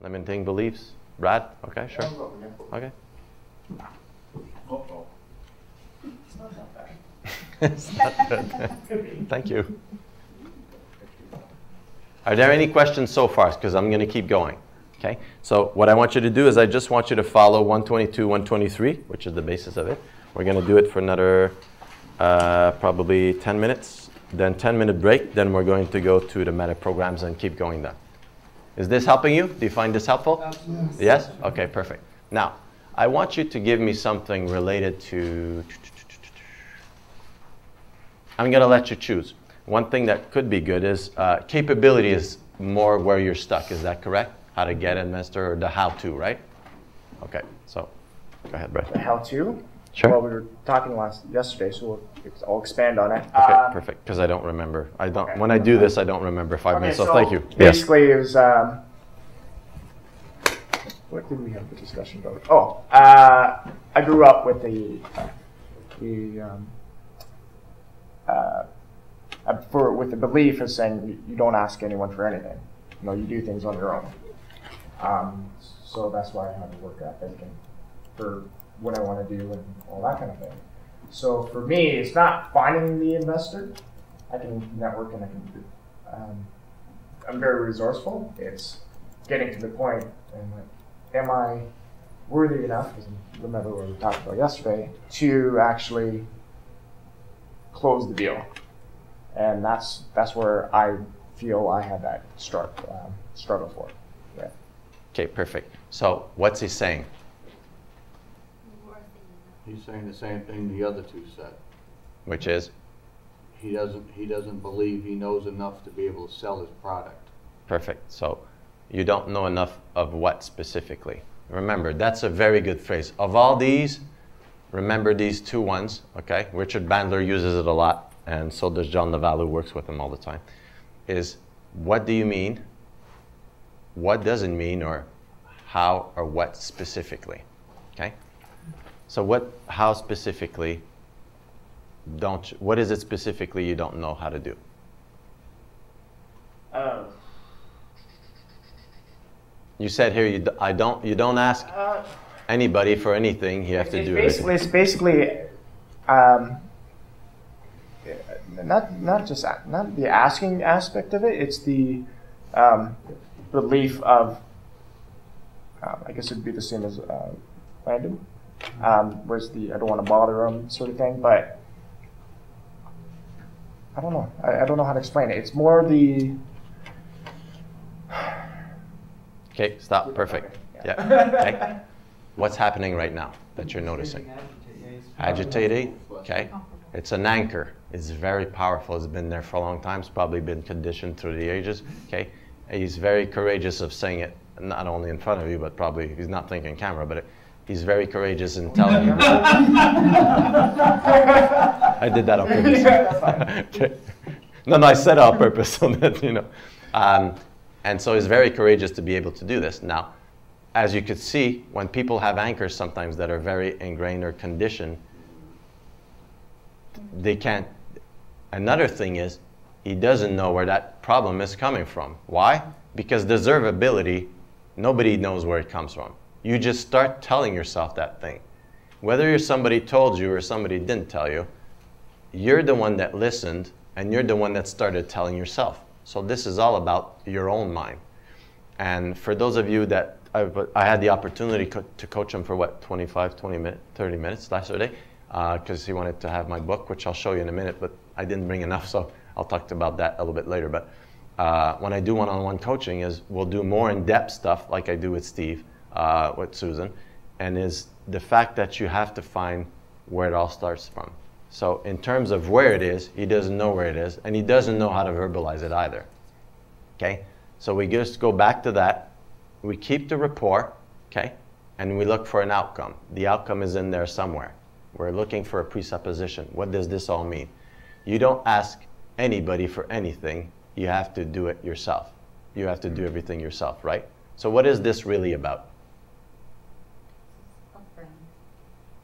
Limiting beliefs. Brad? Okay, sure. Okay. Uh-oh. It's not that bad. It's not good. Thank you. Are there any questions so far? Because I'm going to keep going. Okay. So what I want you to do is I just want you to follow 122, 123, which is the basis of it. We're going to do it for another probably 10 minutes, then 10-minute break. Then we're going to go to the meta programs and keep going then. Is this helping you? Do you find this helpful? Absolutely. Yes? Okay, perfect. Now, I want you to give me something related to... I'm going to let you choose. One thing that could be good is capability is more where you're stuck. Is that correct? How to get it, master, or the how-to, right? Okay, so go ahead, Brett. The how-to? Sure. Well, we were talking yesterday, so I'll expand on it. Okay, perfect, because I don't remember. Okay. When I do this, I don't remember 5 minutes, so thank you. Basically, it was... what did we have the discussion about? Oh, I grew up with with the belief of saying you don't ask anyone for anything. You know, you do things on your own. So that's why I have a work ethic and for what I want to do and all that kind of thing. So for me, it's not finding the investor. I can network and I can. I'm very resourceful. It's getting to the point and like, am I worthy enough? Because remember what we talked about yesterday to actually close the deal. And that's where I feel I had that struggle for. Yeah. Okay, perfect. So what's he saying? He's saying the same thing the other two said. Which is? He doesn't believe he knows enough to be able to sell his product. Perfect. So you don't know enough of what specifically? Remember, that's a very good phrase. Of all these, remember these two ones, okay? Richard Bandler uses it a lot, and so does John Laval, who works with him all the time, is what do you mean, what does it mean, or how or what specifically, okay? So how specifically what is it specifically you don't know how to do? You said here you don't ask anybody for anything. You have to do everything. It's basically not the asking aspect of it. It's the belief of I guess it'd be the same as Landon. Where's the I don't want to bother them sort of thing, but I don't know. I don't know how to explain it. It's more the. Okay, stop. Perfect. Yeah. Okay. What's happening right now that you're noticing? Agitated. Okay. It's an anchor. It's very powerful. It's been there for a long time. It's probably been conditioned through the ages. Okay. He's very courageous of saying it, not only in front of you, but probably he's not thinking camera, but he's very courageous in telling you. I did that on purpose. Okay. No, I said it on purpose so that, you know. And so he's very courageous to be able to do this. Now, as you could see, when people have anchors sometimes that are very ingrained or conditioned, they can't. Another thing is, he doesn't know where that problem is coming from. Why? Because deservability, nobody knows where it comes from. You just start telling yourself that thing. Whether somebody told you or somebody didn't tell you, you're the one that listened and you're the one that started telling yourself. So this is all about your own mind. And for those of you that I had the opportunity to coach him for what, 30 minutes last Saturday, because he wanted to have my book, which I'll show you in a minute, but I didn't bring enough, so I'll talk about that a little bit later. But when I do one-on-one coaching, we'll do more in-depth stuff like I do with Steve, with Susan, and is the fact that you have to find where it all starts from. So in terms of where it is, he doesn't know where it is, and he doesn't know how to verbalize it either. Okay? So we just go back to that. We keep the rapport, okay? And we look for an outcome. The outcome is in there somewhere. We're looking for a presupposition. What does this all mean? You don't ask anybody for anything. You have to do it yourself. You have to do everything yourself, right? So what is this really about?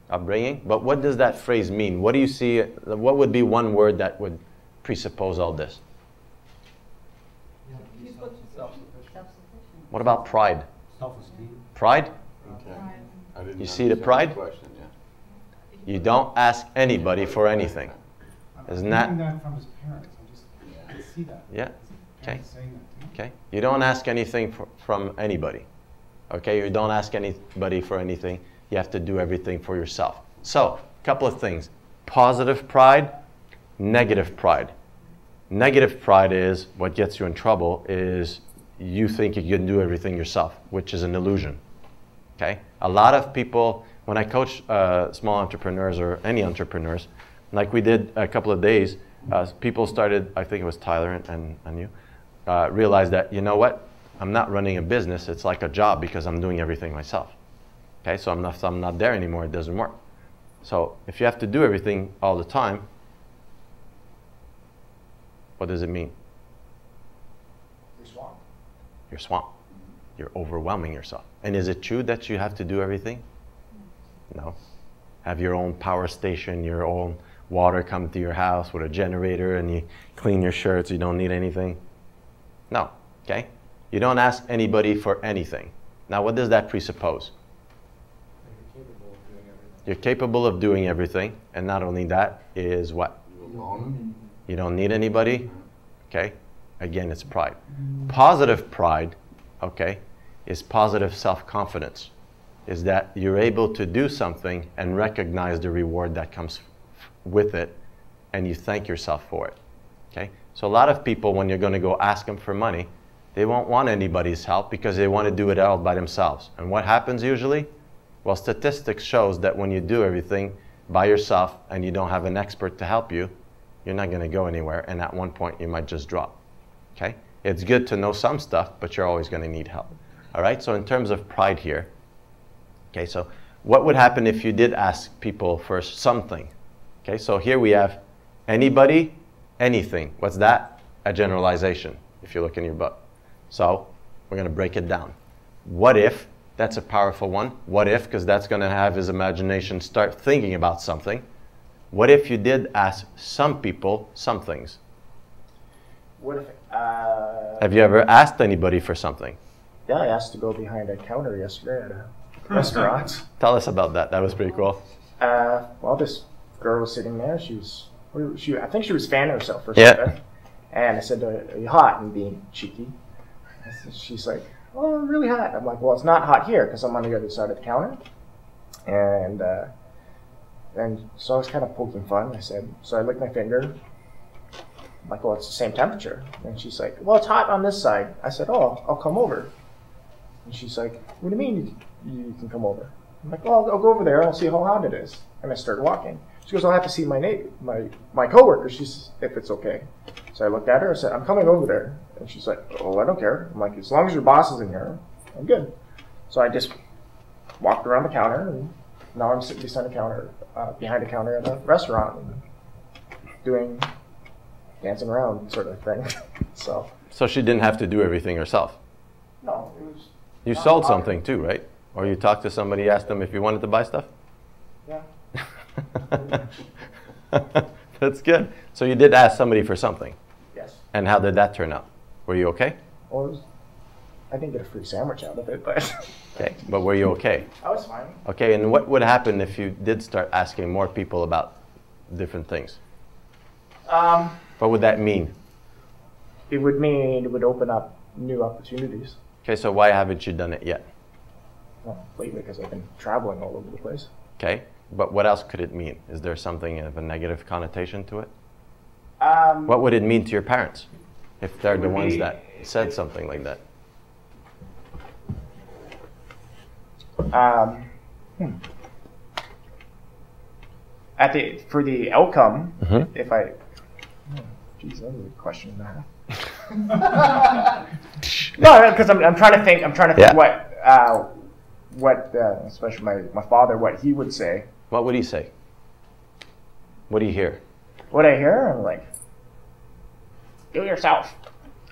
Upbringing. But what does that phrase mean? What do you see? What would be one word that would presuppose all this? What about pride? Self-esteem. Pride? Okay. I didn't You see the understand pride? question, yeah. You don't ask anybody for anything. Isn't that? Hearing that from his parents, I can see that. Yeah. Okay. Parents saying that to me. Okay. You don't ask anything from anybody. Okay. You don't ask anybody for anything. You have to do everything for yourself. So, a couple of things. Positive pride, negative pride. Negative pride is what gets you in trouble is you think you can do everything yourself, which is an illusion. Okay? A lot of people, when I coach small entrepreneurs or any entrepreneurs, like we did a couple of days, people started, I think it was Tyler and you, realized that, you know what? I'm not running a business. It's like a job because I'm doing everything myself. Okay? So I'm not there anymore. It doesn't work. So if you have to do everything all the time, what does it mean? You're swamped. You're swamped. You're overwhelming yourself. And is it true that you have to do everything? No. Have your own power station, your own water come to your house with a generator, and you clean your shirts, you don't need anything? No. Okay? You don't ask anybody for anything. Now, what does that presuppose? You're capable of doing everything, and not only that is what? You alone? You don't need anybody. Okay? Again, it's pride. Positive pride, okay, is positive self-confidence. Is that you're able to do something and recognize the reward that comes with it, and you thank yourself for it. Okay? So a lot of people, when you're going to go ask them for money, they won't want anybody's help because they want to do it all by themselves. And what happens usually? Well, statistics shows that when you do everything by yourself and you don't have an expert to help you, you're not going to go anywhere, and at one point you might just drop. Okay? It's good to know some stuff, but you're always going to need help. All right? So in terms of pride here, okay, so what would happen if you did ask people for something? Okay, so here we have anybody, anything. What's that? A generalization, if you look in your book. So we're going to break it down. What if? That's a powerful one. What if? Because that's going to have his imagination start thinking about something. What if you did ask some people some things? What if? Have you ever asked anybody for something? Yeah, I asked to go behind a counter yesterday at a restaurant. Tell us about that. That was pretty cool. Well, this girl was sitting there. I think she was fanning herself or Yeah. something. And I said, "Are you hot?" And being cheeky, she's like, "Oh, really hot." I'm like, "Well, it's not hot here because I'm on the other side of the counter." And so I was kind of poking fun. I said, so I licked my finger. I'm like, "Well, it's the same temperature." And she's like, "Well, it's hot on this side." I said, "Oh, I'll come over." And she's like, "What do you mean you can come over?" I'm like, "Well, I'll go over there and I'll see how hot it is." And I started walking. She goes, "I'll have to see my coworker. She's if it's okay." So I looked at her. I said, "I'm coming over there." And she's like, "Oh, I don't care." I'm like, "As long as your boss is in here, I'm good." So I just walked around the counter, and now I'm sitting behind a counter at a restaurant, and dancing around sort of thing. So she didn't have to do everything herself. no, it was. You sold something too, right? Or you talked to somebody, asked them if you wanted to buy stuff? Yeah. That's good. So you did ask somebody for something. Yes. And how did that turn out? Were you okay? Well, I didn't get a free sandwich out of it, but Okay, but were you okay? I was fine. Okay, and what would happen if you did start asking more people about different things? What would that mean? It would mean it would open up new opportunities. Okay, so why haven't you done it yet? Well, lately, because I've been traveling all over the place. Okay, but what else could it mean? Is there something of a negative connotation to it? What would it mean to your parents if they're the ones that said something like that? For the outcome, Mhm. if I, geez, that was a question and a half. No, because I'm trying to think. I'm trying to think what especially my father, what he would say. What would he say? What do you hear? What I hear, I'm like, do it yourself.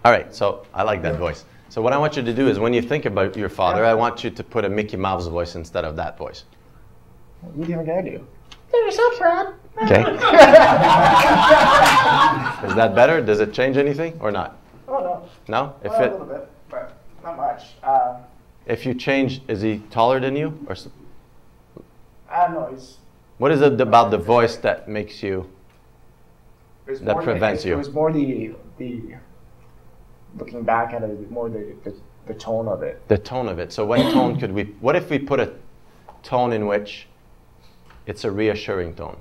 All right, so I like that voice. So what I want you to do is when you think about your father, I want you to put a Mickey Mouse voice instead of that voice. What do you think I do? Do it yourself, Brad. Okay. Is that better? Does it change anything or not? Oh no. No? If Well, a it little bit, but not much. If you change, is he taller than you? Or I don't know. He's. what is it about the voice that makes you, It was that more prevents you? It was more the looking back at it, more the tone of it. the tone of it? So what tone could we, what if we put a tone in which it's a reassuring tone?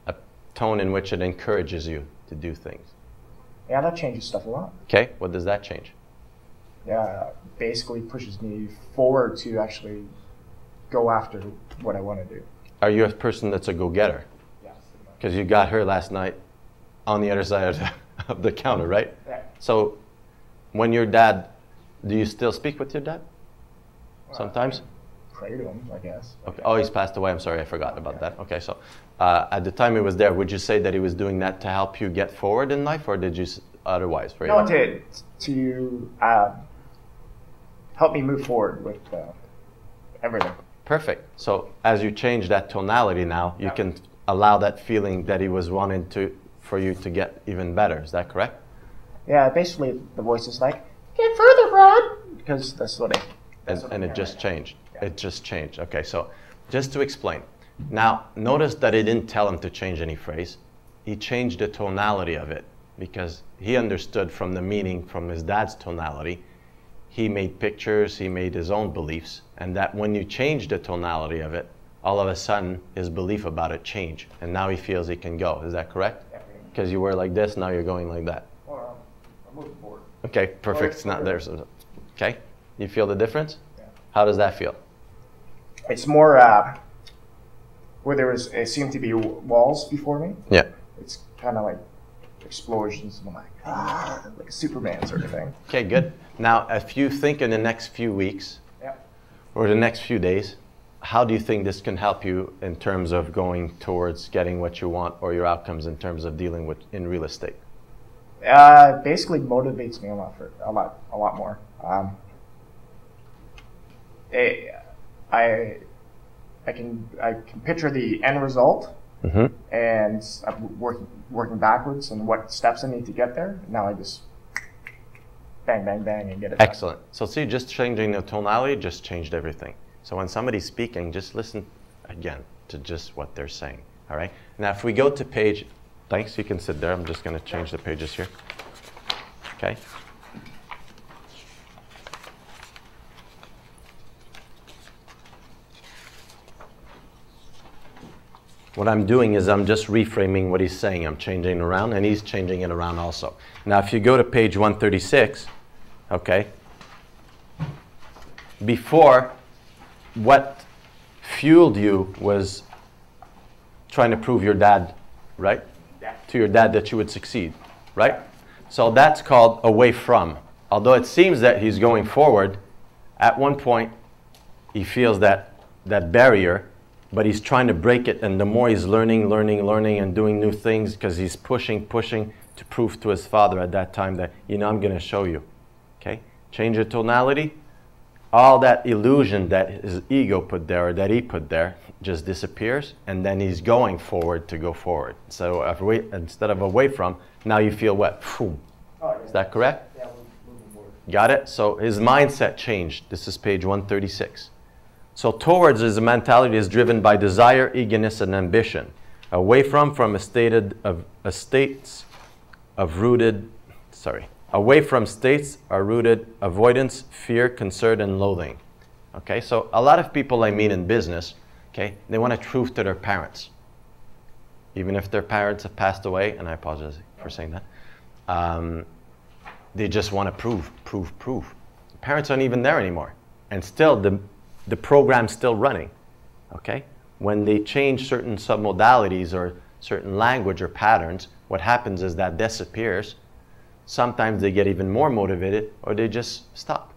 A tone in which it encourages you to do things. Yeah, that changes stuff a lot. Okay, what does that change? Yeah, basically pushes me forward to actually go after what I want to do. Are you a person that's a go-getter? Yes. Because you got her last night on the other side of the counter, right? Yeah. So when your dad, do you still speak with your dad? Sometimes? Pray to him, I guess. Okay. Oh, he's passed away. I'm sorry, I forgot about that. Okay, so at the time he was there, would you say that he was doing that to help you get forward in life, or did you otherwise? For No, you? to help me move forward with everything. Perfect. So as you change that tonality now, you Yeah. can allow that feeling that he was wanting to, for you to get even better. Is that correct? Yeah, basically the voice is like, get further, Rod, because that's what it. And it just changed. Yeah. It just changed. Okay, so just to explain. Now, notice that it didn't tell him to change any phrase. He changed the tonality of it because he understood from the meaning from his dad's tonality. He made pictures, he made his own beliefs, and that when you change the tonality of it, all of a sudden his belief about it changed, and now he feels he can go. Is that correct? Yeah. Because you were like this, now you're going like that. Well, I'm moving forward. Okay, perfect. It's not there. So, okay, you feel the difference? Yeah. How does that feel? It's more where it seemed to be walls before me. Yeah. It's kind of like explosions, and I'm like a Superman sort of thing. Okay, good. Now, if you think in the next few weeks Yeah. or the next few days, how do you think this can help you in terms of going towards getting what you want or your outcomes in terms of dealing with in real estate? Basically motivates me a lot more. I can picture the end result, Mm-hmm. and I'm working backwards and what steps I need to get there. Now I just bang, bang, bang, and get it done. Excellent. So see, just changing the tonality just changed everything. So when somebody's speaking, just listen again to just what they're saying. All right? Now, if we go to page, thanks, you can sit there. I'm just going to change the pages here. Okay? What I'm doing is I'm just reframing what he's saying. I'm changing it around, and he's changing it around also. Now, if you go to page 136, okay, before, what fueled you was trying to prove your dad, right? Yeah. To your dad that you would succeed, right? So that's called away from. Although it seems that he's going forward, at one point he feels that barrier, but he's trying to break it, and the more he's learning and doing new things, because he's pushing to prove to his father at that time that, I'm going to show you. Okay? Change your tonality. All that illusion that his ego put there, or that he put there, just disappears, and then he's going forward to go forward. So instead of away from, now you feel what? Phew. Oh, yeah. Is that correct? Yeah, we're moving forward. Got it? So his mindset changed. This is page 136. So towards his mentality is driven by desire, eagerness, and ambition. Away from states are rooted avoidance, fear, concern, and loathing. Okay, so a lot of people I meet in business, okay, they want to prove to their parents. Even if their parents have passed away, and I apologize for saying that, they just want to prove. Parents aren't even there anymore. And still, the program's still running, okay? When they change certain submodalities or certain language or patterns, what happens is that disappears. Sometimes they get even more motivated, or they just stop.